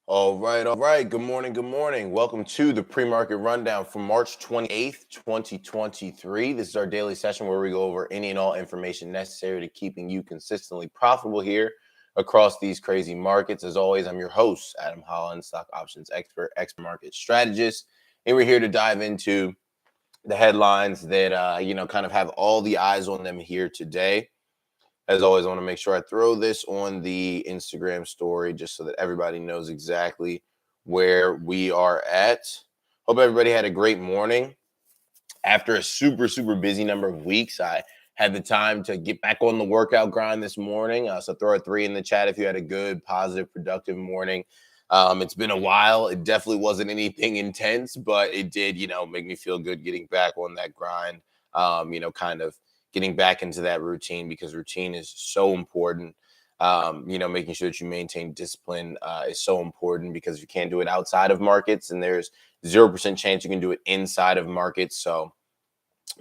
All right, all right. Good morning, good morning. Welcome to the Premarket Rundown for March 28th, 2023. This is our daily session where we go over any and all information necessary to keeping you consistently profitable here across these crazy markets. As always, I'm your host, Adam Holland, stock options expert market strategist. And we're here to dive into the headlines that, kind of have all the eyes on them here today. As always, I want to make sure I throw this on the Instagram story just so that everybody knows exactly where we are at. Hope everybody had a great morning. After a super, super busy number of weeks, I had the time to get back on the workout grind this morning. So throw a 3 in the chat if you had a good, positive, productive morning. It's been a while. It definitely wasn't anything intense, but it did, make me feel good getting back on that grind, kind of getting back into that routine because routine is so important. Making sure that you maintain discipline is so important because you can't do it outside of markets, and there's 0% chance you can do it inside of markets. So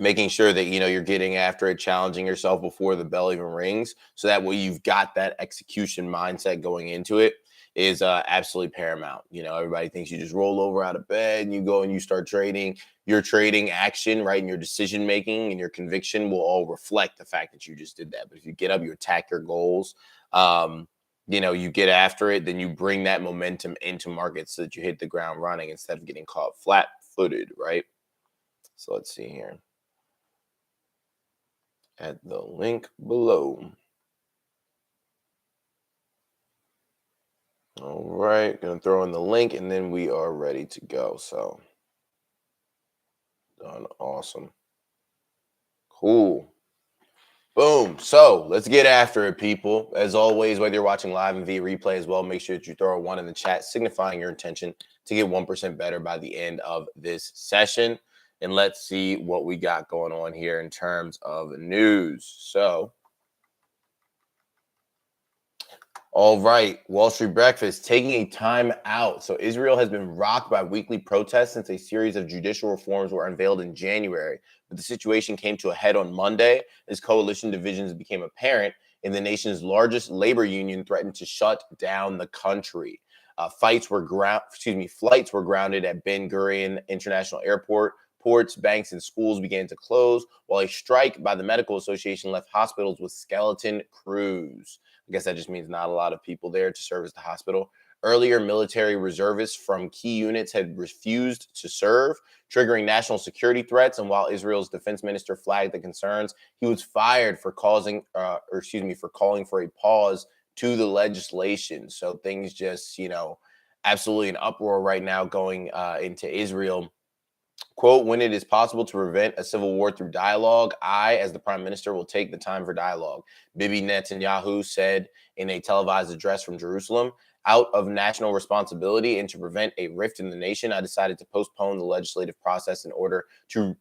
making sure that you're getting after it, challenging yourself before the bell even rings, so that way you've got that execution mindset going into it is absolutely paramount. Everybody thinks you just roll over out of bed and you go and you start trading. Your trading action, right, and your decision making and your conviction will all reflect the fact that you just did that. But if you get up, you attack your goals, you get after it, then you bring that momentum into markets so that you hit the ground running instead of getting caught flat-footed, right? So let's see here at the link below. All right, gonna throw in the link and then we are ready to go. So done. Awesome. Cool. Boom. So let's get after it, people. As always, whether you're watching live and via replay as well, make sure that you throw a 1 in the chat, signifying your intention to get 1% better by the end of this session. And let's see what we got going on here in terms of news. So, all right, Wall Street Breakfast taking a time out. So Israel has been rocked by weekly protests since a series of judicial reforms were unveiled in January. But the situation came to a head on Monday as coalition divisions became apparent and the nation's largest labor union threatened to shut down the country. Flights were grounded at Ben Gurion International Airport. Ports, banks, and schools began to close, while a strike by the medical association left hospitals with skeleton crews. I guess that just means not a lot of people there to service the hospital. Earlier, military reservists from key units had refused to serve, triggering national security threats. And while Israel's defense minister flagged the concerns, he was fired for calling for a pause to the legislation. So things just, absolutely an uproar right now going into Israel. Quote, when it is possible to prevent a civil war through dialogue, I, as the prime minister, will take the time for dialogue, Bibi Netanyahu said in a televised address from Jerusalem. Out of national responsibility and to prevent a rift in the nation, I decided to postpone the legislative process in order to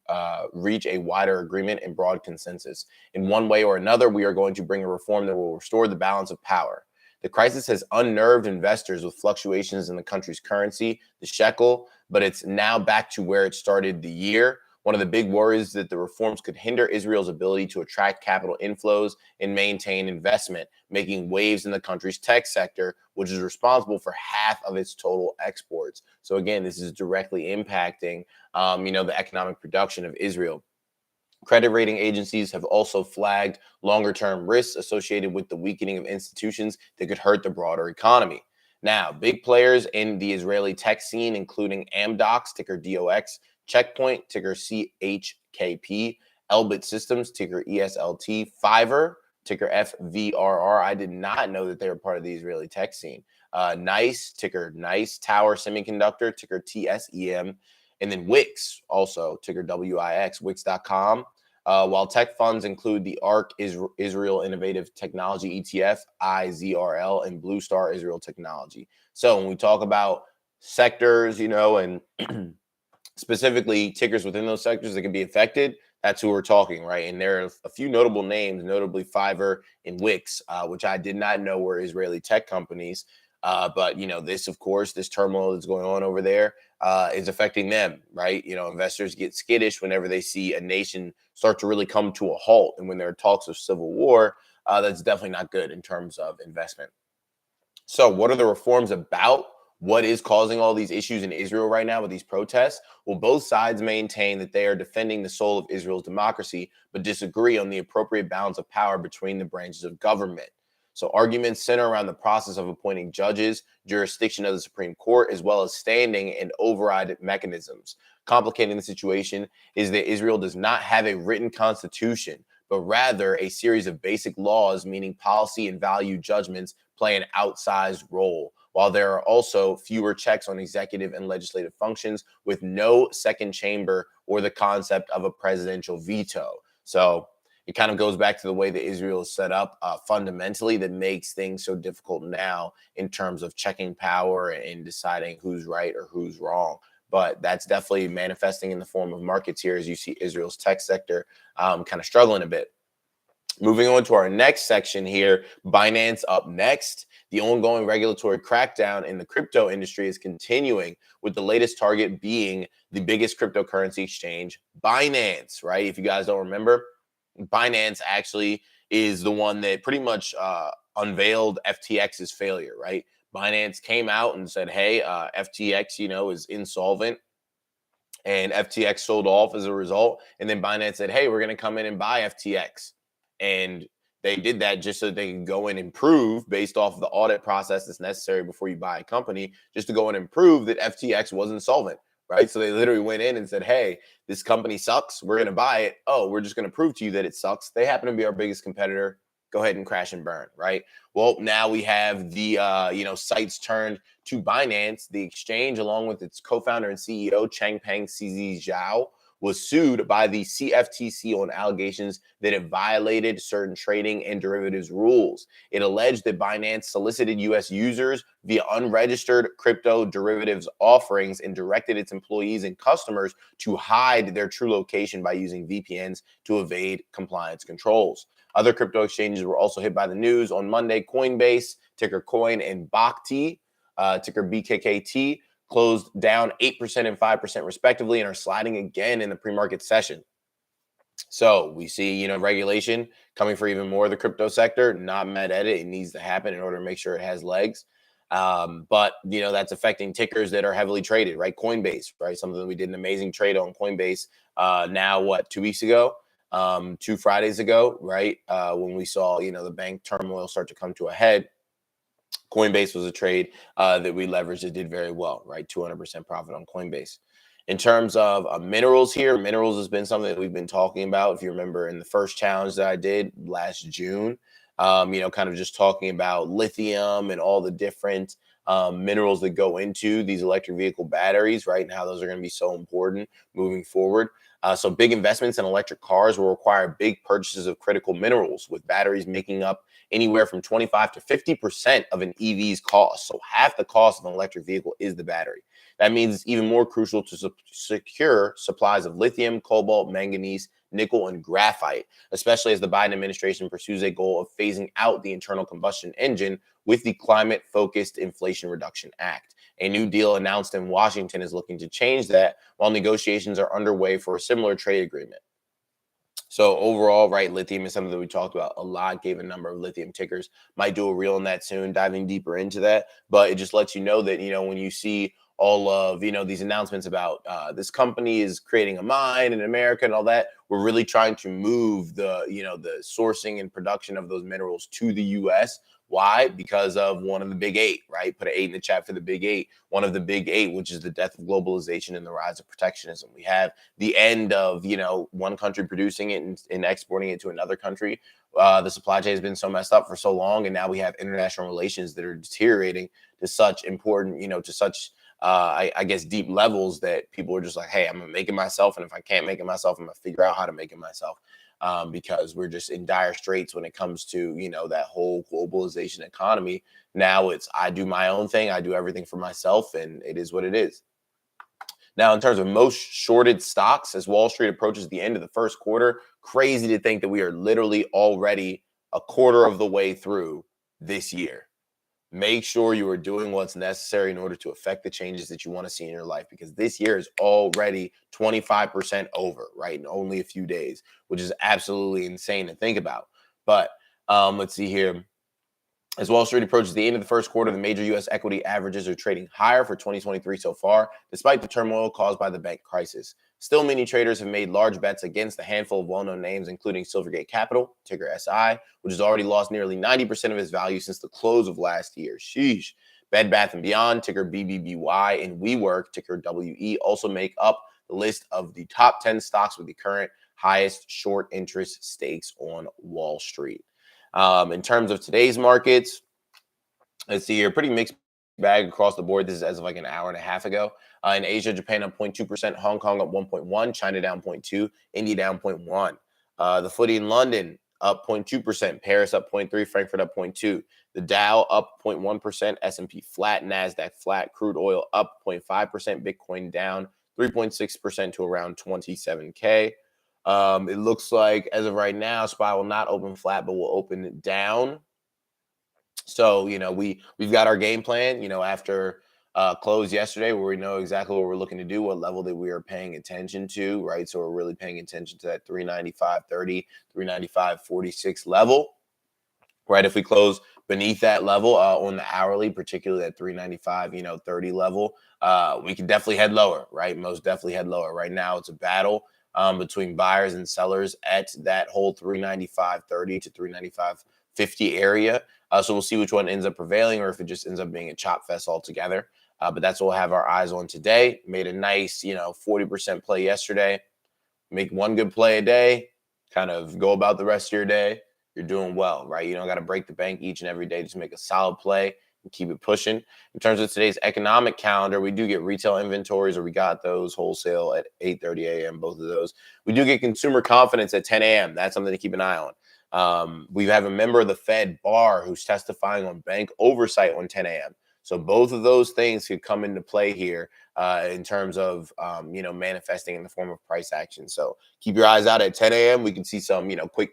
reach a wider agreement and broad consensus. In one way or another, we are going to bring a reform that will restore the balance of power. The crisis has unnerved investors with fluctuations in the country's currency, the shekel, but it's now back to where it started the year. One of the big worries is that the reforms could hinder Israel's ability to attract capital inflows and maintain investment, making waves in the country's tech sector, which is responsible for half of its total exports. So again, this is directly impacting, the economic production of Israel. Credit rating agencies have also flagged longer-term risks associated with the weakening of institutions that could hurt the broader economy. Now, big players in the Israeli tech scene, including Amdocs, ticker DOX, Checkpoint, ticker CHKP, Elbit Systems, ticker ESLT, Fiverr, ticker FVRR. I did not know that they were part of the Israeli tech scene. NICE, ticker NICE, Tower Semiconductor, ticker TSEM, and then Wix, also ticker WIX, Wix.com. While tech funds include the ARK Israel Innovative Technology ETF, IZRL, and Blue Star Israel Technology. So when we talk about sectors, and specifically tickers within those sectors that can be affected, that's who we're talking, right? And there are a few notable names, notably Fiverr and Wix, which I did not know were Israeli tech companies. But, this, of course, this turmoil that's going on over there is affecting them, right? Investors get skittish whenever they see a nation start to really come to a halt. And when there are talks of civil war, that's definitely not good in terms of investment. So what are the reforms about? what is causing all these issues in Israel right now with these protests? Well, both sides maintain that they are defending the soul of Israel's democracy, but disagree on the appropriate balance of power between the branches of government. So arguments center around the process of appointing judges, jurisdiction of the Supreme Court, as well as standing and override mechanisms. Complicating the situation is that Israel does not have a written constitution, but rather a series of basic laws, meaning policy and value judgments play an outsized role, while there are also fewer checks on executive and legislative functions with no second chamber or the concept of a presidential veto. So it kind of goes back to the way that Israel is set up fundamentally that makes things so difficult now in terms of checking power and deciding who's right or who's wrong. But that's definitely manifesting in the form of markets here as you see Israel's tech sector kind of struggling a bit. Moving on to our next section here, Binance up next. The ongoing regulatory crackdown in the crypto industry is continuing, with the latest target being the biggest cryptocurrency exchange, Binance, right? If you guys don't remember, Binance actually is the one that pretty much unveiled FTX's failure, right? Binance came out and said, hey, FTX, is insolvent. And FTX sold off as a result. And then Binance said, hey, we're going to come in and buy FTX. And they did that just so they can go and improve based off of the audit process that's necessary before you buy a company, just to go and improve that FTX was insolvent, right? So they literally went in and said, hey, this company sucks. We're going to buy it. Oh, we're just going to prove to you that it sucks. They happen to be our biggest competitor. Go ahead and crash and burn, right? Well, now we have the, sights turned to Binance. The exchange, along with its co-founder and CEO, Changpeng CZ Zhao, was sued by the CFTC on allegations that it violated certain trading and derivatives rules. It alleged that Binance solicited U.S. users via unregistered crypto derivatives offerings and directed its employees and customers to hide their true location by using VPNs to evade compliance controls. Other crypto exchanges were also hit by the news. On Monday, Coinbase, ticker Coin, and Bakti, ticker BKKT, closed down 8% and 5% respectively and are sliding again in the pre-market session. So we see, regulation coming for even more of the crypto sector. Not mad at it. It needs to happen in order to make sure it has legs. But that's affecting tickers that are heavily traded, right? Coinbase, right? Something that we did an amazing trade on Coinbase now, 2 weeks ago? 2 Fridays ago, right? When we saw, the bank turmoil start to come to a head. Coinbase was a trade that we leveraged. It did very well, right? 200% profit on Coinbase. In terms of minerals here, minerals has been something that we've been talking about. If you remember in the first challenge that I did last June, kind of just talking about lithium and all the different minerals that go into these electric vehicle batteries, right? And how those are going to be so important moving forward. So big investments in electric cars will require big purchases of critical minerals, with batteries making up anywhere from 25 to 50% of an EV's cost. So half the cost of an electric vehicle is the battery. That means it's even more crucial to secure supplies of lithium, cobalt, manganese, nickel, and graphite, especially as the Biden administration pursues a goal of phasing out the internal combustion engine with the Climate-Focused Inflation Reduction Act. A new deal announced in Washington is looking to change that, while negotiations are underway for a similar trade agreement. So overall, right, lithium is something that we talked about a lot, gave a number of lithium tickers. Might do a reel on that soon, diving deeper into that. But it just lets you know that, when you see all of, these announcements about this company is creating a mine in America and all that, we're really trying to move the, the sourcing and production of those minerals to the U.S. Why? Because of one of the big 8, right? Put an 8 in the chat for the big 8. One of the big 8, which is the death of globalization and the rise of protectionism. We have the end of, one country producing it and exporting it to another country. The supply chain has been so messed up for so long, and now we have international relations that are deteriorating to such important, to such I guess deep levels that people are just like, hey, I'm gonna make it myself, and if I can't make it myself, I'm gonna figure out how to make it myself. Because we're just in dire straits when it comes to, that whole globalization economy. Now it's, I do my own thing. I do everything for myself, and it is what it is. Now, in terms of most shorted stocks, as Wall Street approaches the end of the first quarter, crazy to think that we are literally already a quarter of the way through this year. Make sure you are doing what's necessary in order to affect the changes that you want to see in your life, because this year is already 25% over, right? In only a few days, which is absolutely insane to think about. But let's see here. As Wall Street approaches the end of the first quarter, the major U.S. equity averages are trading higher for 2023 so far, despite the turmoil caused by the bank crisis. Still, many traders have made large bets against a handful of well-known names, including Silvergate Capital, ticker SI, which has already lost nearly 90% of its value since the close of last year. Sheesh. Bed Bath & Beyond, ticker BBBY, and WeWork, ticker WE, also make up the list of the top 10 stocks with the current highest short interest stakes on Wall Street. In terms of today's markets, let's see here, pretty mixed bag across the board. This is as of like an hour and a half ago. In Asia, Japan up 0.2%, Hong Kong up 1.1, China down 0.2, India down 0.1. The footy in London up 0.2%, Paris up 0.3, Frankfurt up 0.2. The Dow up 0.1%, S&P flat, NASDAQ flat, crude oil up 0.5%, Bitcoin down 3.6% to around 27K. It looks like as of right now, SPY will not open flat, but will open down. So, we've got our game plan, after close yesterday, where we know exactly what we're looking to do, what level that we are paying attention to, right? So we're really paying attention to that 395.30, 395.46 level, right? If we close beneath that level on the hourly, particularly at 395, 30 level, we can definitely head lower, right? Most definitely head lower. Right now, it's a battle between buyers and sellers at that whole 395.30 to 395.50 area. So we'll see which one ends up prevailing, or if it just ends up being a chop fest altogether. But that's what we'll have our eyes on today. Made a nice, 40% play yesterday. Make one good play a day, kind of go about the rest of your day. You're doing well, right? You don't got to break the bank each and every day. Just make a solid play and keep it pushing. In terms of today's economic calendar, we do get retail inventories, or we got those wholesale at 8:30 a.m., both of those. We do get consumer confidence at 10 a.m. That's something to keep an eye on. We have a member of the Fed, Barr, who's testifying on bank oversight on 10 a.m. So both of those things could come into play here in terms of, manifesting in the form of price action. So keep your eyes out at 10 a.m. We can see some, quick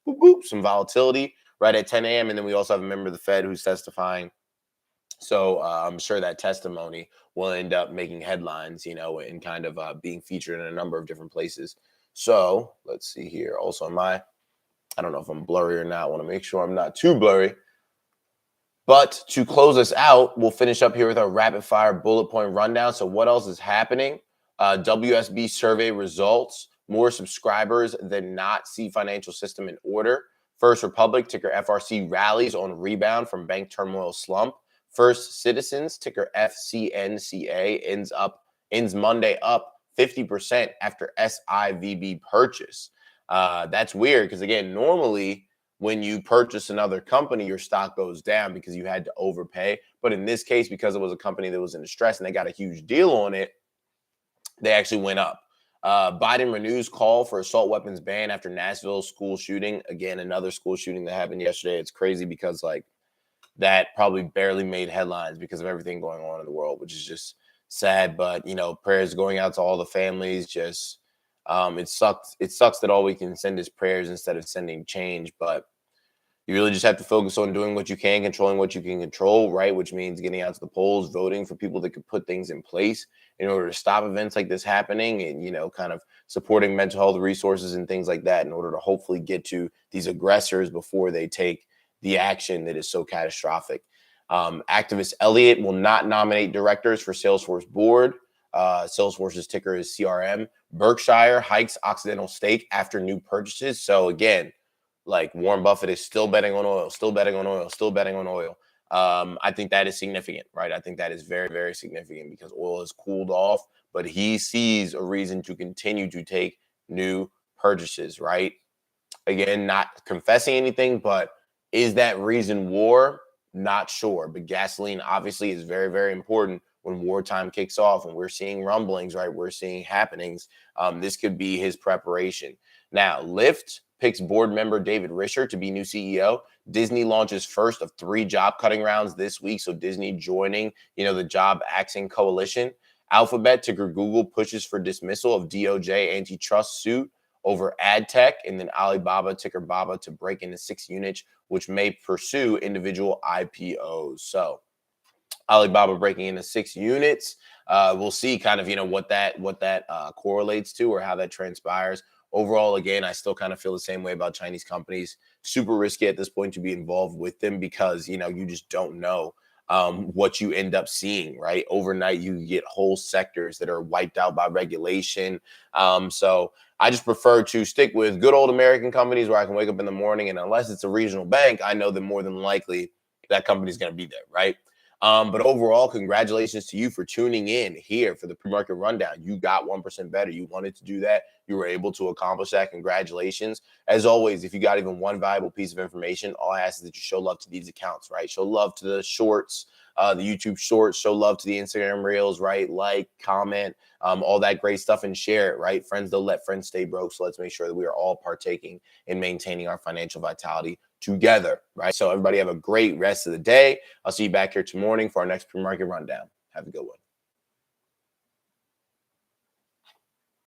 boop, boop, some volatility right at 10 a.m. And then we also have a member of the Fed who's testifying. So I'm sure that testimony will end up making headlines, and kind of being featured in a number of different places. So let's see here. Also, I don't know if I'm blurry or not. I want to make sure I'm not too blurry. But to close us out, we'll finish up here with our rapid fire bullet point rundown. So what else is happening? WSB survey results. More subscribers than not see financial system in order. First Republic, ticker FRC, rallies on rebound from bank turmoil slump. First Citizens, ticker FCNCA, ends Monday up 50% after SIVB purchase. That's weird because, again, normally when you purchase another company, your stock goes down because you had to overpay. But in this case, because it was a company that was in distress and they got a huge deal on it, they actually went up. Biden renews call for assault weapons ban after Nashville school shooting. Again, another school shooting that happened yesterday. It's crazy because that probably barely made headlines because of everything going on in the world, which is just sad. But, prayers going out to all the families. Just it sucks. It sucks that all we can send is prayers instead of sending change. But you really just have to focus on doing what you can, controlling what you can control, right? Which means getting out to the polls, voting for people that could put things in place in order to stop events like this happening, and, kind of supporting mental health resources and things like that in order to hopefully get to these aggressors before they take the action that is so catastrophic. Activist Elliott will not nominate directors for Salesforce board. Salesforce's ticker is CRM. Berkshire hikes Occidental stake after new purchases. So again, Warren Buffett is still betting on oil, still betting on oil, still betting on oil. I think that is significant, right? I think that is very, very significant because oil has cooled off, but he sees a reason to continue to take new purchases, right? Again, not confessing anything, but is that reason war? Not sure. But gasoline obviously is very, very important when wartime kicks off and we're seeing rumblings, right? We're seeing happenings. This could be his preparation. Now, Lyft picks board member David Risher to be new CEO. Disney launches first of 3 job cutting rounds this week. So Disney joining, the job axing coalition. Alphabet, ticker Google, pushes for dismissal of DOJ antitrust suit over ad tech. And then Alibaba, ticker Baba, to break into 6 units, which may pursue individual IPOs. So Alibaba breaking into 6 units. We'll see kind of, what that correlates to or how that transpires overall, again, I still kind of feel the same way about Chinese companies. Super risky at this point to be involved with them because, you just don't know what you end up seeing, right? Overnight, you get whole sectors that are wiped out by regulation. So I just prefer to stick with good old American companies where I can wake up in the morning, and unless it's a regional bank, I know that more than likely that company's going to be there, right? But overall, congratulations to you for tuning in here for the pre-market rundown. You got 1% better. You wanted to do that. You were able to accomplish that. Congratulations. As always, if you got even one valuable piece of information, all I ask is that you show love to these accounts, right? Show love to the shorts, the YouTube shorts, show love to the Instagram reels, right? Like, comment, all that great stuff, and share it, right? Friends don't let friends stay broke. So let's make sure that we are all partaking in maintaining our financial vitality together, right? So everybody have a great rest of the day. I'll see you back here tomorrow for our next pre-market rundown. Have a good one.